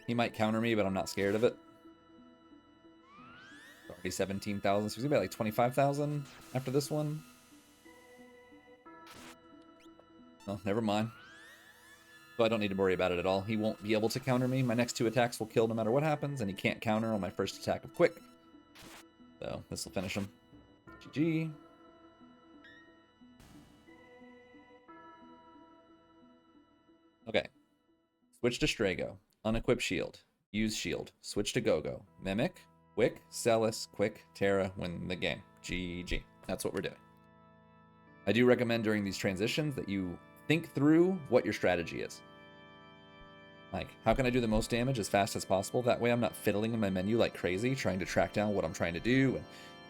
He might counter me, but I'm not scared of it. Already 17,000, so he's gonna be like 25,000 after this one. Oh, never mind. So I don't need to worry about it at all. He won't be able to counter me. My next 2 attacks will kill no matter what happens, and he can't counter on my first attack of Quick. So this will finish him. GG. Okay. Switch to Strago. Unequip shield. Use shield. Switch to Go-Go. Mimic. Quick. Celis. Quick. Terra. Win the game. GG. That's what we're doing. I do recommend during these transitions that you think through what your strategy is. Like, how can I do the most damage as fast as possible? That way I'm not fiddling in my menu like crazy, trying to track down what I'm trying to do. And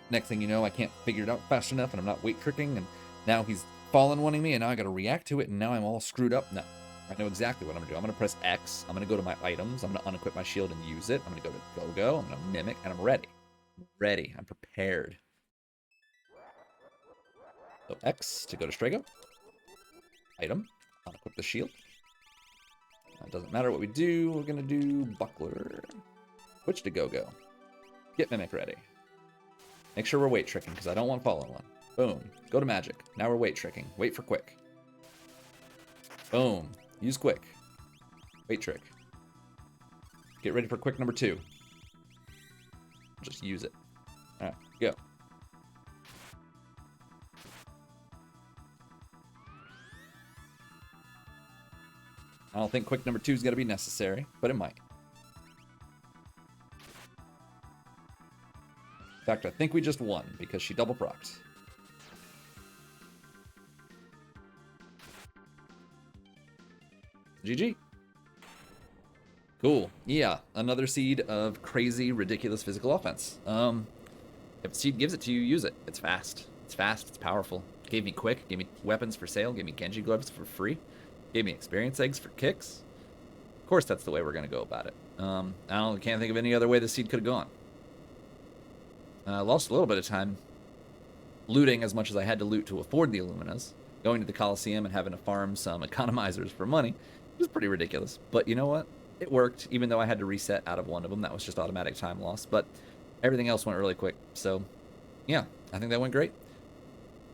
next thing you know, I can't figure it out fast enough, and I'm not weight tricking. And now he's fallen wanting me, and now I got to react to it, and now I'm all screwed up. No, I know exactly what I'm going to do. I'm going to press X. I'm going to go to my items. I'm going to unequip my shield and use it. I'm going to go to Go-Go. I'm going to Mimic, and I'm ready. I'm ready. I'm prepared. So X to go to Strago. Item. Unequip the shield. It doesn't matter what we do. We're going to do Buckler. Switch to Go-Go. Get Mimic ready. Make sure we're weight tricking, because I don't want fallen one. Boom. Go to Magic. Now we're weight tricking. Wait for Quick. Boom. Use Quick. Weight trick. Get ready for Quick number 2. Just use it. Alright, go. I don't think Quick number 2 is going to be necessary, but it might. In fact, I think we just won because she double procced. GG. Cool. Yeah, another seed of crazy, ridiculous physical offense. If a seed gives it to you, use it. It's fast. It's fast. It's powerful. Gave me Quick. Gave me weapons for sale. Gave me Genji gloves for free. Gave me experience eggs for kicks. Of course, that's the way we're going to go about it. I can't think of any other way the seed could have gone. Lost a little bit of time looting as much as I had to loot to afford the Illuminas. Going to the Coliseum and having to farm some economizers for money. It was pretty ridiculous. But you know what? It worked, even though I had to reset out of one of them. That was just automatic time loss. But everything else went really quick. So, yeah, I think that went great.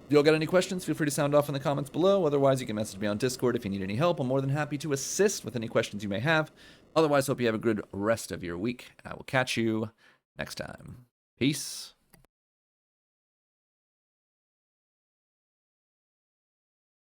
If you all got any questions, feel free to sound off in the comments below. Otherwise, you can message me on Discord if you need any help. I'm more than happy to assist with any questions you may have. Otherwise, hope you have a good rest of your week. I will catch you next time. Peace.